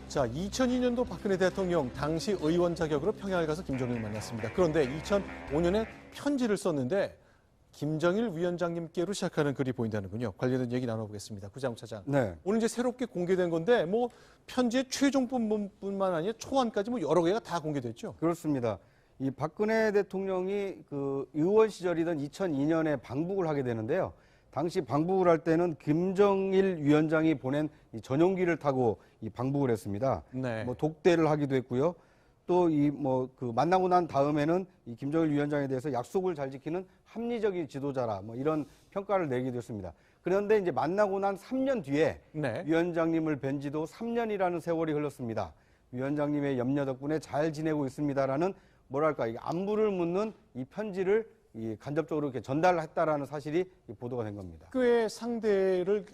자, 2002년도 박근혜 대통령 당시 의원 자격으로 평양을 가서 김정일을 만났습니다. 그런데 2005년에 편지를 썼는데 김정일 위원장님께로 시작하는 글이 보인다는군요. 관련된 얘기 나눠보겠습니다. 구자욱 차장. 네. 오늘 이제 새롭게 공개된 건데 뭐 편지의 최종 부분뿐만 아니라 초안까지 뭐 여러 개가 다 공개됐죠. 그렇습니다. 이 박근혜 대통령이 그 의원 시절이던 2002년에 방북을 하게 되는데요. 당시 방북을 할 때는 김정일 위원장이 보낸 이 전용기를 타고 이 방북을 했습니다. 네. 뭐 독대를 하기도 했고요. 또 이 뭐 그 만나고 난 다음에는 이 김정일 위원장에 대해서 약속을 잘 지키는 합리적인 지도자라 뭐 이런 평가를 내기도 했습니다. 그런데 이제 만나고 난 3년 뒤에 네. 위원장님을 뵌 지도 3년이라는 세월이 흘렀습니다. 위원장님의 염려 덕분에 잘 지내고 있습니다라는 뭐랄까 이 안부를 묻는 이 편지를 이 간접적으로 이렇게 전달했다라는 사실이 보도가 된 겁니다. 꽤 상대를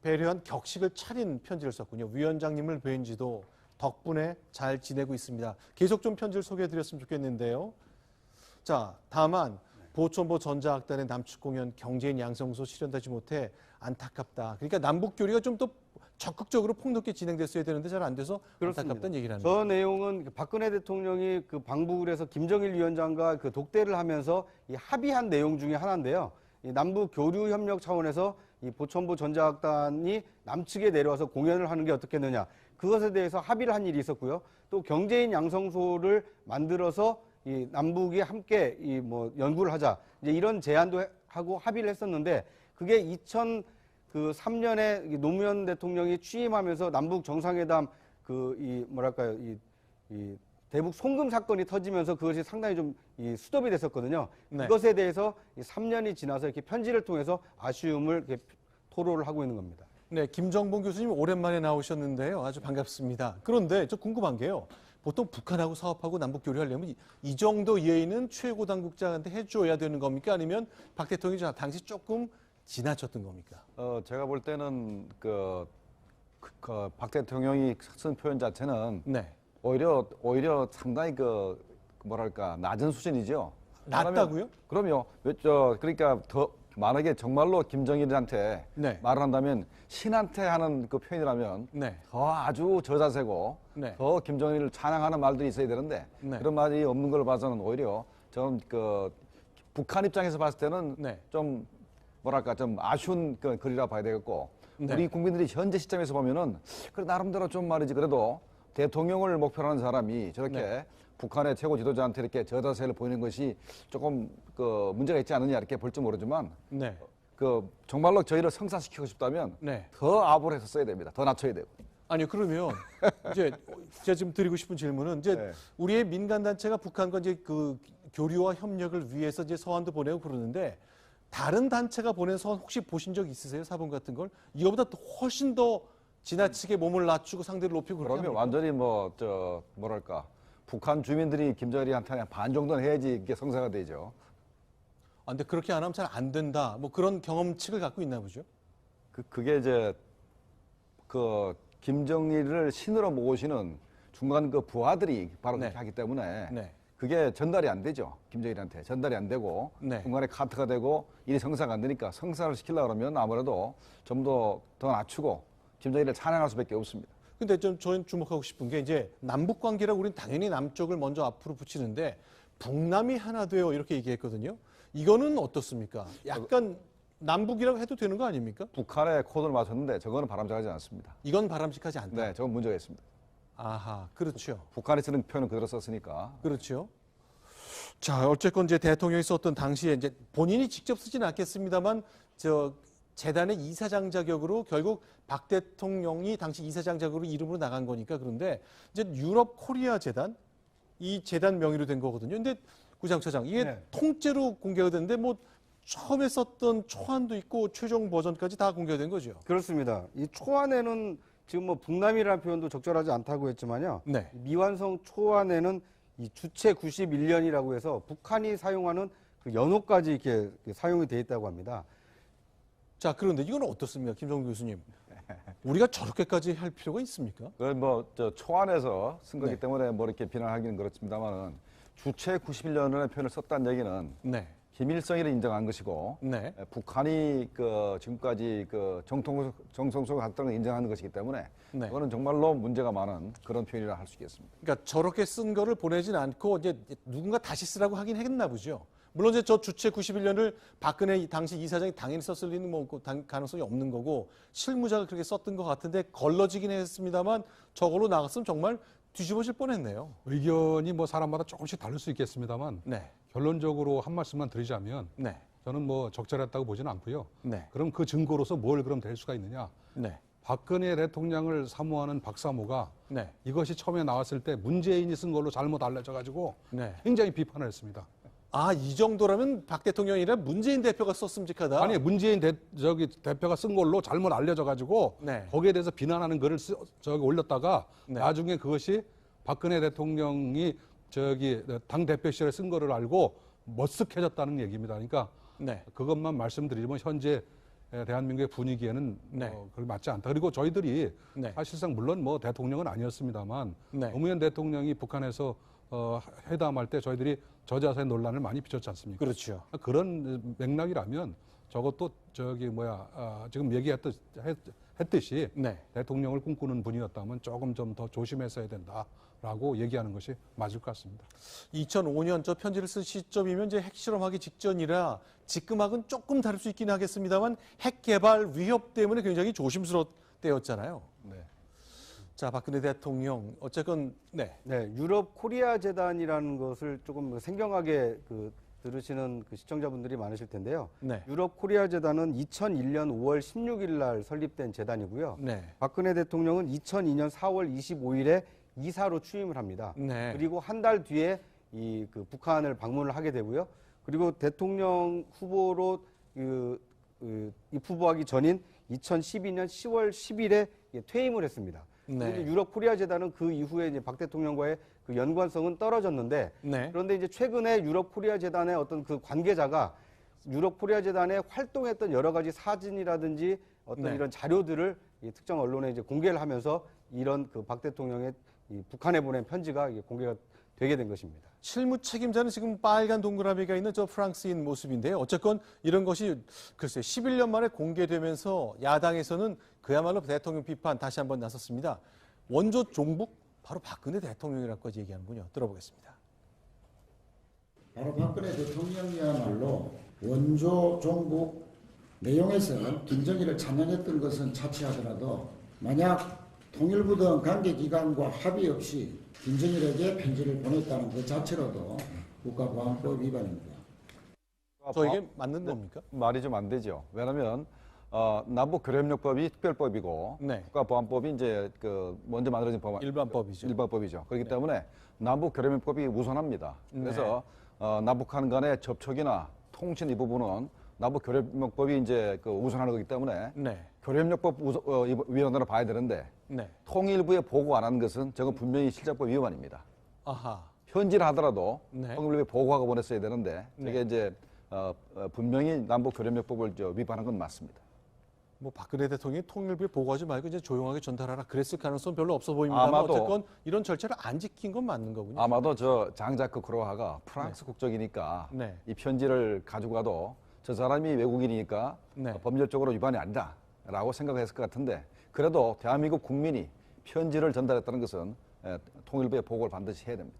배려한 격식을 차린 편지를 썼군요. 위원장님을 뵌 지도 덕분에 잘 지내고 있습니다. 계속 좀 편지를 소개해드렸으면 좋겠는데요. 자, 다만 보천보 전자학단의 남측 공연 경제인 양성소 실현되지 못해 안타깝다. 그러니까 남북 교류가 좀 더 적극적으로 폭넓게 진행됐어야 되는데 잘 안 돼서 안타깝다는 얘기를 합니다. 저 내용은 박근혜 대통령이 그 방북을 해서 김정일 위원장과 그 독대를 하면서 이 합의한 내용 중에 하나인데요. 이 남북 교류 협력 차원에서 이 보천보 전자학단이 남측에 내려와서 공연을 하는 게 어떻겠느냐. 그것에 대해서 합의를 한 일이 있었고요. 또 경제인 양성소를 만들어서 이 남북이 함께 이 뭐 연구를 하자. 이제 이런 제안도 하고 합의를 했었는데 그게 2003년에 노무현 대통령이 취임하면서 남북 정상회담 그 이 뭐랄까요 이 대북 송금 사건이 터지면서 그것이 상당히 좀 이 수습이 됐었거든요. 네. 그것에 대해서 이 3년이 지나서 이렇게 편지를 통해서 아쉬움을 이렇게 토로를 하고 있는 겁니다. 네, 김정봉 교수님 오랜만에 나오셨는데요. 아주 반갑습니다. 그런데 저 궁금한 게요. 보통 북한하고 사업하고 남북 교류하려면 이 정도 예의는 최고 당국자한테 해줘야 되는 겁니까? 아니면 박 대통령이 당시 조금 지나쳤던 겁니까? 제가 볼 때는 박 대통령이 쓴 표현 자체는 네. 오히려 상당히 뭐랄까 낮은 수준이죠. 낮다고요? 그럼요. 그러니까 더 만약에 정말로 김정일한테 네. 말을 한다면 신한테 하는 그 표현이라면 네. 더 아주 저자세고 네. 더 김정일을 찬양하는 말들이 있어야 되는데 네. 그런 말이 없는 걸 봐서는 오히려 저는 북한 입장에서 봤을 때는 네. 좀 뭐랄까 좀 아쉬운 글이라 봐야 되겠고 네. 우리 국민들이 현재 시점에서 보면은 그래 나름대로 좀 말이지 그래도 대통령을 목표로 하는 사람이 저렇게 네. 북한의 최고 지도자한테 이렇게 저자세를 보이는 것이 조금 문제가 있지 않느냐 이렇게 볼지 모르지만 네. 정말로 저희를 성사시키고 싶다면 네. 더 압을 해서 써야 됩니다. 더 낮춰야 되고. 아니요, 그러면 이제 제가 지금 드리고 싶은 질문은 이제 네. 우리의 민간 단체가 북한과 이제 그 교류와 협력을 위해서 이제 서한도 보내고 그러는데 다른 단체가 보낸 서한 혹시 보신 적 있으세요? 사본 같은 걸? 이거보다 또 훨씬 더 지나치게 몸을 낮추고 상대를 높이고 그렇게 그러면 합니까? 완전히 뭐랄까 북한 주민들이 김정일한테 반 정도는 해야지 이게 성사가 되죠. 아, 근데 그렇게 안 하면 잘 안 된다. 뭐 그런 경험칙을 갖고 있나 보죠. 그게 이제 김정일을 신으로 모시는 중간 부하들이 바로 네. 그렇게 하기 때문에 네. 그게 전달이 안 되죠. 김정일한테 전달이 안 되고 네. 중간에 카트가 되고 일이 성사가 안 되니까 성사를 시키려고 그러면 아무래도 좀 더 낮추고 김정일을 찬양할 수밖에 없습니다. 근데 좀 저는 주목하고 싶은 게 이제 남북 관계라 우리는 당연히 남쪽을 먼저 앞으로 붙이는데 북남이 하나 돼요 이렇게 얘기했거든요. 이거는 어떻습니까? 약간 남북이라고 해도 되는 거 아닙니까? 북한의 코드를 맞췄는데 저거는 바람직하지 않습니다. 이건 바람직하지 않다. 네, 저건 문제가 있습니다. 아하, 그렇죠. 북한이 쓰는 표현은 그대로 썼으니까. 그렇죠. 자, 어쨌건 이제 대통령이 썼던 당시에 이제 본인이 직접 쓰지는 않겠습니다만 재단의 이사장 자격으로 결국 박 대통령이 당시 이사장 자격으로 이름으로 나간 거니까 그런데 이제 유럽 코리아 재단 이 재단 명의로 된 거거든요. 근데 구장 차장 이게 네. 통째로 공개가 됐는데 뭐 처음에 썼던 초안도 있고 최종 버전까지 다 공개가 된 거죠. 그렇습니다. 이 초안에는 지금 뭐 북남이라는 표현도 적절하지 않다고 했지만요. 네. 미완성 초안에는 이 주체 91년이라고 해서 북한이 사용하는 그 연호까지 이렇게 사용이 돼 있다고 합니다. 자, 그런데 이건 어떻습니까, 김정우 교수님? 우리가 저렇게까지 할 필요가 있습니까? 초안에서 쓴 거기 네. 때문에 뭐 이렇게 비난하기는 그렇습니다만은 주체 91년의 표현을 썼다는 얘기는 네. 기밀성을 인정한 것이고 네. 북한이 지금까지 정성스럽게 했던 걸 인정하는 것이기 때문에 네. 그거는 정말로 문제가 많은 그런 표현이라 할 수 있겠습니다. 그러니까 저렇게 쓴 거를 보내진 않고 이제 누군가 다시 쓰라고 하긴 했나 보죠. 물론 이제 저 주체 91년을 박근혜 당시 이사장이 당연히 썼을 리는 뭐 가능성이 없는 거고 실무자가 그렇게 썼던 것 같은데 걸러지긴 했습니다만 저걸로 나갔으면 정말 뒤집어질 뻔했네요. 의견이 뭐 사람마다 조금씩 다를 수 있겠습니다만 네, 결론적으로 한 말씀만 드리자면 네, 저는 뭐 적절했다고 보지는 않고요. 네, 그럼 그 증거로서 뭘 그럼 될 수가 있느냐? 네, 박근혜 대통령을 사모하는 박사모가 네, 이것이 처음에 나왔을 때 문재인이 쓴 걸로 잘못 알려져 가지고 네. 굉장히 비판을 했습니다. 아, 이 정도라면 박 대통령이 아니라 문재인 대표가 썼음직하다. 아니 문재인 대표가 쓴 걸로 잘못 알려져 가지고 네. 거기에 대해서 비난하는 글을 올렸다가 네. 나중에 그것이 박근혜 대통령이 당 대표 시절에 쓴 거를 알고 머쓱해졌다는 얘기입니다. 그러니까 네, 그것만 말씀드리면 현재 대한민국의 분위기에는 네. 그렇게 맞지 않다. 그리고 저희들이 네. 사실상 물론 뭐 대통령은 아니었습니다만 네. 노무현 대통령이 북한에서 회담할 때 저희들이 저자세 논란을 많이 비쳤지 않습니까? 그렇죠. 그런 맥락이라면 저것도 지금 얘기했듯이 네. 대통령을 꿈꾸는 분이었다면 조금 좀 더 조심했어야 된다라고 얘기하는 것이 맞을 것 같습니다. 2005년 저 편지를 쓴 시점이면 이제 핵실험하기 직전이라 지금하고는 조금 다를 수 있긴 하겠습니다만 핵 개발 위협 때문에 굉장히 조심스러울 때였잖아요. 네. 자, 박근혜 대통령 어쨌건 네, 네, 유럽 코리아 재단이라는 것을 조금 생경하게 들으시는 시청자분들이 많으실 텐데요. 네, 유럽 코리아 재단은 2001년 5월 16일 날 설립된 재단이고요. 네, 박근혜 대통령은 2002년 4월 25일에 이사로 취임을 합니다. 네, 그리고 한 달 뒤에 북한을 방문을 하게 되고요. 그리고 대통령 후보로 입후보하기 전인 2012년 10월 10일에 퇴임을 했습니다. 네. 그리고 유럽 코리아 재단은 그 이후에 이제 박 대통령과의 그 연관성은 떨어졌는데 네, 그런데 이제 최근에 유럽 코리아 재단의 어떤 그 관계자가 유럽 코리아 재단에 활동했던 여러 가지 사진이라든지 어떤 네. 이런 자료들을 이 특정 언론에 이제 공개를 하면서 이런 박 대통령의 북한에 보낸 편지가 이게 공개가 되게 된 것입니다. 실무 책임자는 지금 빨간 동그라미가 있는 저 프랑스인 모습인데요. 어쨌건 이런 것이 글쎄 11년 만에 공개되면서 야당에서는 그야말로 대통령 비판 다시 한번 나섰습니다. 원조 종북 바로 박근혜 대통령이라고까지 얘기하는군요. 들어보겠습니다. 바로 박근혜 대통령이야말로 원조 종북 내용에서 김정일을 찬양했던 것은 차치하더라도 만약 통일부 등 관계기관과 합의 없이 김정일에게 편지를 보냈다는 그 자체로도 국가보안법 위반입니다. 저 이게 맞는 겁니까? 말이 좀 안 되죠. 왜냐하면 남북교류협력법이 특별법이고 네. 국가보안법이 이제 먼저 만들어진 일반법이죠. 일반법이죠. 그렇기 때문에 남북교류협력법이 우선합니다. 그래서 남북한 간의 접촉이나 통신 이 부분은 남북교류협력법이 이제 우선하는 거기 때문에 네, 교류협력법 위원으로 봐야 되는데 네, 통일부에 보고 안 한 것은 저건 분명히 실장법 위반입니다. 아하, 편지를 하더라도 네. 통일부에 보고하고 보냈어야 되는데 네. 이게 이제 분명히 남북교류협력법을 위반한 건 맞습니다. 뭐 박근혜 대통령이 통일부에 보고하지 말고 이제 조용하게 전달하라 그랬을 가능성 별로 없어 보입니다만 아마도- 어쨌건 이런 절차를 안 지킨 건 맞는 거군요. 아마도 저 장자크 크로하가 프랑스 국적이니까 네. 이 편지를 가지고 가도 저 사람이 외국인이니까 네. 법률적으로 위반이 아니다라고 생각했을 것 같은데 그래도 대한민국 국민이 편지를 전달했다는 것은 통일부에 보고를 반드시 해야 됩니다.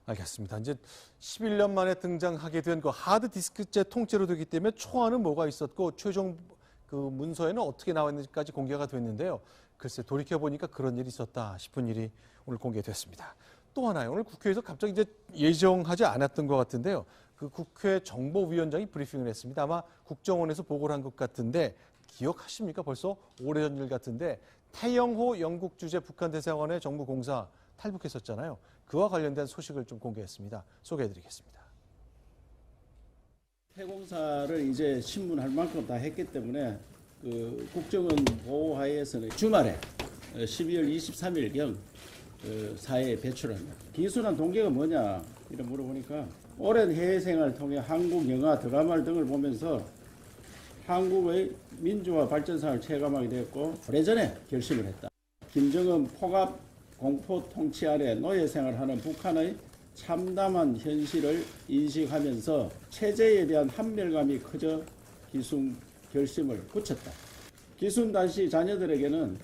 알겠습니다. 이제 11년 만에 등장하게 된 그 하드디스크제 통째로 되기 때문에 초안은 뭐가 있었고 최종 그 문서에는 어떻게 나왔는지까지 공개가 됐는데요. 글쎄 돌이켜 보니까 그런 일이 있었다 싶은 일이 오늘 공개됐습니다. 또 하나요. 오늘 국회에서 갑자기 이제 예정하지 않았던 것 같은데요. 그 국회 정보위원장이 브리핑을 했습니다. 아마 국정원에서 보고를 한 것 같은데 기억하십니까? 벌써 오래전 일 같은데 태영호 영국 주재 북한 대사관의 정부공사 탈북했었잖아요. 그와 관련된 소식을 좀 공개했습니다. 소개해드리겠습니다. 폐공사를 이제 신문할 만큼 다 했기 때문에 그 국정원 보호하에서는 주말에 12월 23일경 사회에 배출합니다. 기순한 동기가 뭐냐 이런 물어보니까 오랜 해외 생활을 통해 한국 영화, 드라마 등을 보면서 한국의 민주화 발전상을 체감하게 되었고 오래전에 결심을 했다. 김정은 폭압 공포 통치 아래 노예 생활하는 북한의 참담한 현실을 인식하면서 체제에 대한 한멸감이 커져 기순 결심을 굳혔다. 기순 당시 자녀들에게는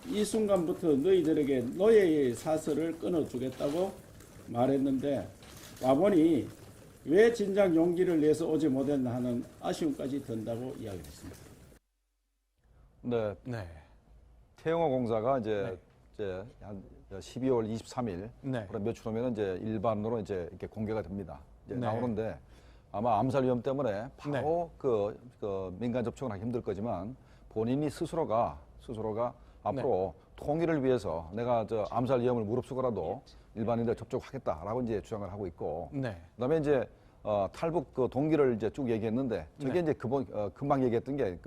이 순간부터 너희들에게 노예의 사슬을 끊어주겠다고 말했는데 와보니 왜 진작 용기를 내서 오지 못했나 하는 아쉬움까지 든다고 이야기했습니다. 네, 네. 태영호 공사가 이제 한 12월 23일 네. 그런 며칠 후면 이제 일반으로 이제 이렇게 공개가 됩니다. 이제 네. 나오는데 아마 암살 위험 때문에 바로 그 민간 접촉은 하기 힘들 거지만 본인이 스스로가 앞으로 통일을 위해서 내가 저 암살 위험을 무릅쓰고라도 일반인들 접촉하겠다라고 이제 주장을 하고 있고, 네. 그다음에 이제 탈북 그 동기를 이제 쭉 얘기했는데 저게 이제 금방 얘기했던 게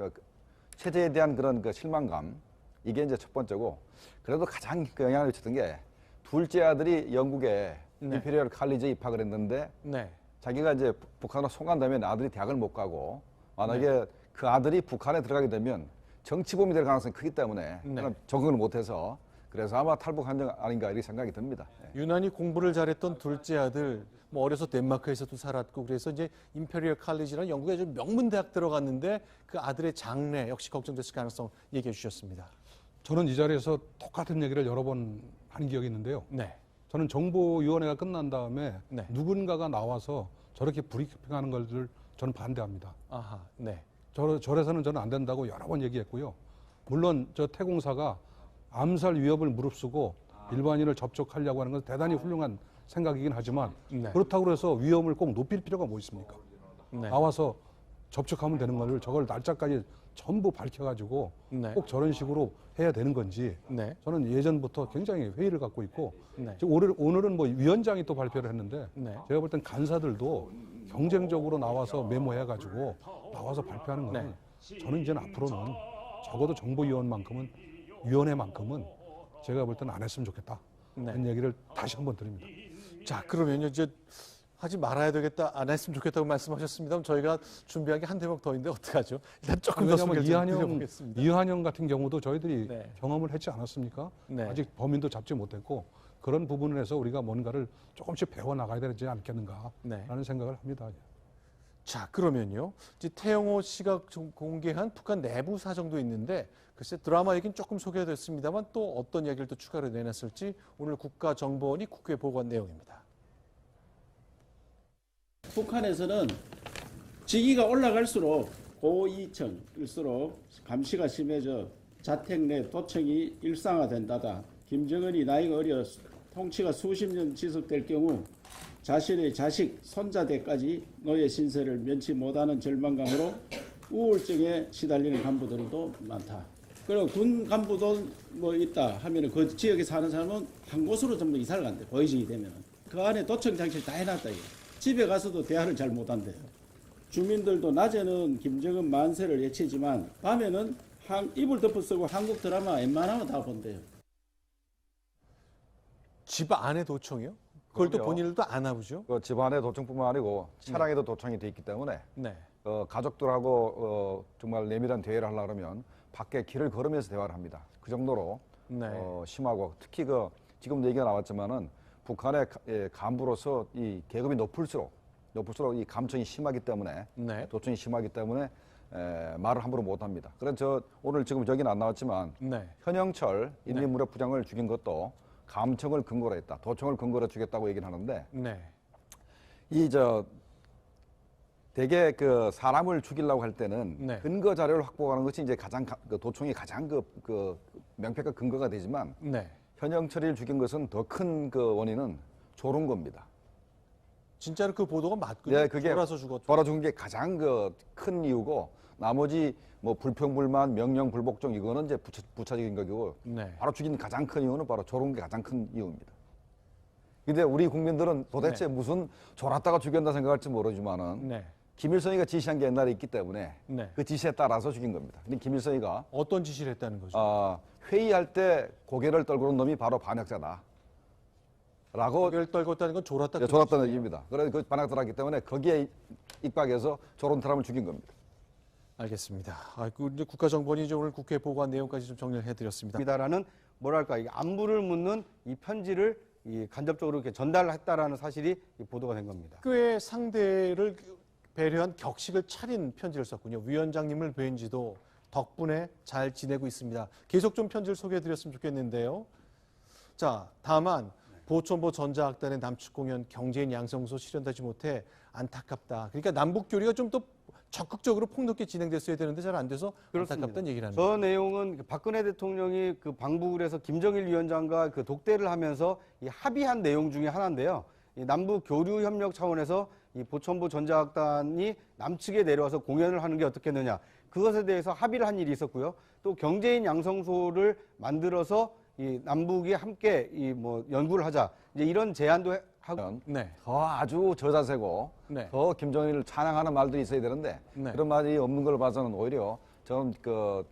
체제에 대한 그런 그 실망감, 이게 이제 첫 번째고, 그래도 가장 그 영향을 미쳤던 게 둘째 아들이 영국에 임페리얼 칼리지에 입학을 했는데 네. 자기가 이제 북한으로 송환되면 아들이 대학을 못 가고 만약에 그 아들이 북한에 들어가게 되면 정치범이 될 가능성이 크기 때문에 적응을 못해서 그래서 아마 탈북한 적 아닌가 이렇게 생각이 듭니다. 유난히 공부를 잘했던 둘째 아들, 뭐 어려서 덴마크에서도 살았고 그래서 이제 임페리얼 칼리지라는 영국의 아주 명문 대학 들어갔는데 그 아들의 장래 역시 걱정됐을 가능성 얘기해 주셨습니다. 저는 이 자리에서 똑같은 얘기를 여러 번 한 기억이 있는데요. 네. 저는 정보위원회가 끝난 다음에 네. 누군가가 나와서 저렇게 브리핑하는 것을 저는 반대합니다. 아하. 네. 저래서는 저는 안 된다고 여러 번 얘기했고요. 물론 저 태공사가 암살 위협을 무릅쓰고 일반인을 접촉하려고 하는 것은 대단히 훌륭한 생각이긴 하지만 네. 그렇다고 해서 위험을 꼭 높일 필요가 뭐 있습니까? 네. 나와서 접촉하면 되는 거를 저걸 날짜까지 전부 밝혀가지고 네. 꼭 저런 식으로 해야 되는 건지 네. 저는 예전부터 굉장히 회의를 갖고 있고 네. 지금 오늘은 뭐 위원장이 또 발표를 했는데 네. 제가 볼 땐 간사들도 경쟁적으로 나와서 메모해가지고 나와서 발표하는 거는 저는 이제는 앞으로는 적어도 정보위원회만큼은 제가 볼 때는 안 했으면 좋겠다. 그런 얘기를 다시 한번 드립니다. 자, 그러면요 이제 하지 말아야 되겠다, 안 했으면 좋겠다고 말씀하셨습니다만 저희가 준비한 게 한 대목 더 있는데 어떡하죠? 일단 조금 더 왜냐하면 소개를 좀 드려보겠습니다. 이한영 같은 경우도 저희들이 네. 경험을 했지 않았습니까? 네. 아직 범인도 잡지 못했고 그런 부분에서 우리가 뭔가를 조금씩 배워나가야 되지 않겠는가라는 네. 생각을 합니다. 자, 그러면요. 이제 태영호 씨가 공개한 북한 내부 사정도 있는데 글쎄 드라마 얘기는 조금 소개됐습니다만 또 어떤 얘기를 또 추가로 내놨을지 오늘 국가정보원이 국회에 보고한 내용입니다. 북한에서는 직위가 올라갈수록 고위층일수록 감시가 심해져 자택 내 도청이 일상화된다다. 김정은이 나이가 어려 통치가 수십 년 지속될 경우 자신의 자식, 손자대까지 노예 신세를 면치 못하는 절망감으로 우울증에 시달리는 간부들도 많다. 그리고 군 간부도 뭐 있다 하면은 그 지역에 사는 사람은 한 곳으로 전부 이사를 간대. 보이징이 되면은 그 안에 도청 장치를 다 해놨다 이게. 집에 가서도 대화를 잘 못한대요. 주민들도 낮에는 김정은 만세를 외치지만 밤에는 이불 덮어 쓰고 한국 드라마 웬만하면 다 본대요. 집 안에 도청이요? 그걸 또 그럼요. 본인들도 아나 보죠? 그 집안에 도청뿐만 아니고 차량에도 도청이 돼 있기 때문에 네. 가족들하고 정말 내밀한 대화를 하려고 하면 밖에 길을 걸으면서 대화를 합니다. 그 정도로 네. 심하고 특히 지금 얘기가 나왔지만은 북한의 간부로서 이 계급이 높을수록 이 감청이 심하기 때문에 네. 도청이 심하기 때문에 말을 함부로 못합니다. 그래서 오늘 지금 저기는 안 나왔지만 네. 현영철 인민무력부장을 죽인 것도 감청을 근거로 했다. 도청을 근거로 죽였다고 얘기를 하는데 네. 대개 그 사람을 죽이려고 할 때는 네. 근거 자료를 확보하는 것이 이제 가장 도청이 가장 그 명백한 근거가 되지만 네. 현영철이를 죽인 것은 더 큰 그 원인은 조른 겁니다. 진짜로 그 보도가 맞군요. 네, 그게 돌아서 죽었죠. 돌아 죽은 게 가장 큰 이유고 나머지 뭐 불평불만, 명령 불복종 이거는 이제 부차적인 거고 네. 바로 죽인 가장 큰 이유는 바로 조른 게 가장 큰 이유입니다. 근데 우리 국민들은 도대체 무슨 졸았다가 죽였나 생각할지 모르지만은 네. 김일성이가 지시한 게 옛날에 있기 때문에 네. 그 지시에 따라서 죽인 겁니다. 근데 김일성이가 어떤 지시를 했다는 거죠? 회의할 때 고개를 떨구는 놈이 바로 반역자다. 라고 고개를 떨궜다는 건 졸았다. 그 졸았다는 얘기입니다. 그래서 그 반역자라기 때문에 거기에 입각해서 조른 사람을 죽인 겁니다. 알겠습니다. 이제 국가정보원이 이제 오늘 국회에 보고한 내용까지 좀 정리를 해드렸습니다. 라는 뭐랄까 이 안부를 묻는 이 편지를 이 간접적으로 이렇게 전달했다라는 사실이 보도가 된 겁니다. 꽤 상대를 배려한 격식을 차린 편지를 썼군요. 위원장님을 뵌 지도 덕분에 잘 지내고 있습니다. 계속 좀 편지를 소개해드렸으면 좋겠는데요. 자, 다만 보천보 전자악단의 남측 공연 경제인 양성소 실현되지 못해 안타깝다. 그러니까 남북 교류가 좀 더 적극적으로 폭넓게 진행됐어야 되는데 잘 안 돼서 안타깝다는 얘기를 합니다. 저 내용은 박근혜 대통령이 그 방북을 해서 김정일 위원장과 그 독대를 하면서 이 합의한 내용 중에 하나인데요. 이 남북 교류 협력 차원에서 이 보천보 전자악단이 남측에 내려와서 공연을 하는 게 어떻겠느냐. 그것에 대해서 합의를 한 일이 있었고요. 또 경제인 양성소를 만들어서 이 남북이 함께 이 뭐 연구를 하자. 이제 이런 제안도 하고. 네. 더 아주 저자세고 네. 더 김정일을 찬양하는 말들이 있어야 되는데 네. 그런 말이 없는 걸 봐서는 오히려 저는 그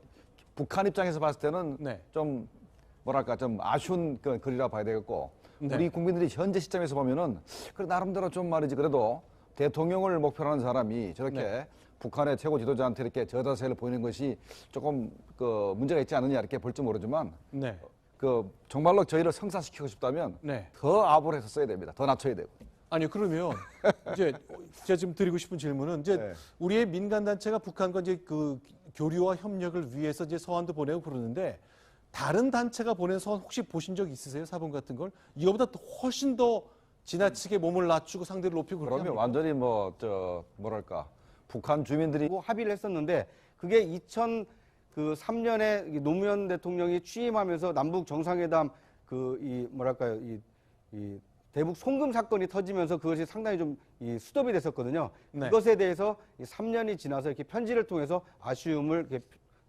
북한 입장에서 봤을 때는 네. 좀 뭐랄까 좀 아쉬운 그 글이라 봐야 되겠고 네. 우리 국민들이 현재 시점에서 보면은 그 나름대로 좀 말이지 그래도 대통령을 목표로 하는 사람이 저렇게 네. 북한의 최고 지도자한테 이렇게 저자세를 보이는 것이 조금 그 문제가 있지 않느냐 이렇게 볼지 모르지만 네. 그 정말로 저희를 성사시키고 싶다면 네. 더 압을 해서 써야 됩니다. 더 낮춰야 되고. 아니요, 그러면 이제 제가 지금 드리고 싶은 질문은 이제 네. 우리의 민간 단체가 북한과 이제 그 교류와 협력을 위해서 이제 서한도 보내고 그러는데 다른 단체가 보낸 서한 혹시 보신 적 있으세요? 사본 같은 걸? 이거보다 또 훨씬 더 지나치게 몸을 낮추고 상대를 높이고 그렇게 그러면 합니까? 완전히 뭐 저 뭐랄까 북한 주민들이 합의를 했었는데 그게 2003년에 노무현 대통령이 취임하면서 남북 정상회담 그 이 뭐랄까요 이 대북 송금 사건이 터지면서 그것이 상당히 좀 이 수습이 됐었거든요. 네. 그것에 대해서 3년이 지나서 이렇게 편지를 통해서 아쉬움을 이렇게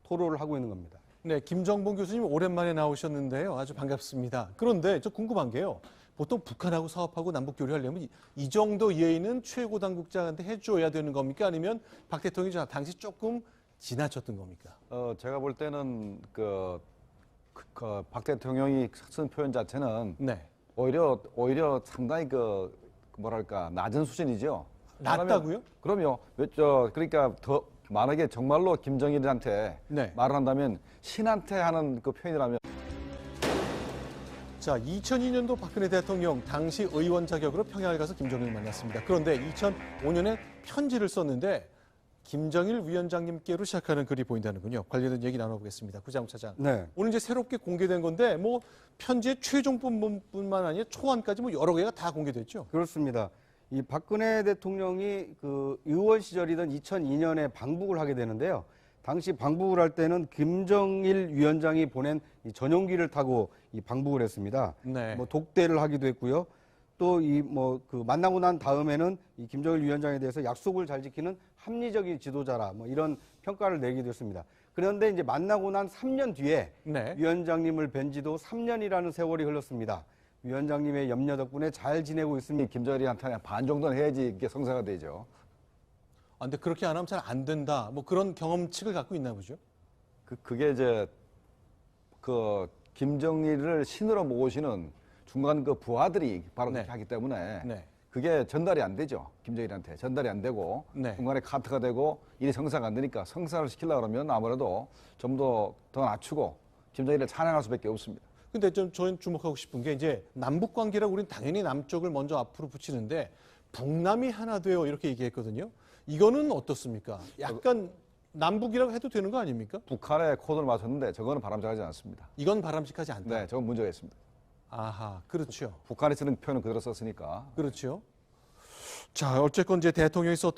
토로를 하고 있는 겁니다. 네, 김정봉 교수님 오랜만에 나오셨는데요. 아주 반갑습니다. 그런데 저 궁금한 게요. 보통 북한하고 사업하고 남북 교류하려면 이 정도 예의는 최고 당국자한테 해줘야 되는 겁니까? 아니면 박 대통령이 당시 조금 지나쳤던 겁니까? 제가 볼 때는 박 대통령이 쓴 표현 자체는 네. 오히려 상당히 뭐랄까 낮은 수준이죠. 낮다고요? 그럼요. 그러니까 더 만약에 정말로 김정일한테 네. 말을 한다면 신한테 하는 그 표현이라면 자, 2002년도 박근혜 대통령 당시 의원 자격으로 평양을 가서 김정일을 만났습니다. 그런데 2005년에 편지를 썼는데 김정일 위원장님께로 시작하는 글이 보인다는군요. 관련된 얘기 나눠보겠습니다. 구자욱 차장. 네. 오늘 이제 새롭게 공개된 건데 뭐 편지의 최종 부분뿐만 아니라 초안까지 뭐 여러 개가 다 공개됐죠. 그렇습니다. 이 박근혜 대통령이 그 의원 시절이던 2002년에 방북을 하게 되는데요. 당시 방북을 할 때는 김정일 위원장이 보낸 이 전용기를 타고 이 방북을 했습니다. 네. 뭐 독대를 하기도 했고요. 또 이 뭐 그 만나고 난 다음에는 이 김정일 위원장에 대해서 약속을 잘 지키는 합리적인 지도자라 뭐 이런 평가를 내기도 했습니다. 그런데 이제 만나고 난 3년 뒤에 네. 위원장님을 뵌 지도 3년이라는 세월이 흘렀습니다. 위원장님의 염려 덕분에 잘 지내고 있습니다. 김정일한테 반 정도는 해야지 이게 성사가 되죠. 아, 근데 그렇게 안 하면 잘 안 된다. 뭐 그런 경험칙을 갖고 있나 보죠. 그게 이제 김정일을 신으로 모시는 중간 그 부하들이 바로 네. 그렇게 하기 때문에 네. 그게 전달이 안 되죠. 김정일한테 전달이 안 되고 네. 중간에 카트가 되고 일이 성사가 안 되니까 성사를 시키려고 그러면 아무래도 좀 더 낮추고 김정일을 찬양할 수밖에 없습니다. 근데 좀 저는 주목하고 싶은 게 이제 남북 관계라고 우리는 당연히 남쪽을 먼저 앞으로 붙이는데 북남이 하나 돼요 이렇게 얘기했거든요. 이거는 어떻습니까? 약간 남북이라고 해도 되는 거 아닙니까? 북한에 코드를 맞췄는데 저거는 바람직하지 않습니다. 이건 바람직하지 않다. 네, 저건 문제가 있습니다. 아하, 그렇죠. 북한이 쓰는 표현은 그대로 썼으니까. 그렇죠. 자, 어쨌건 이제 대통령이 썼던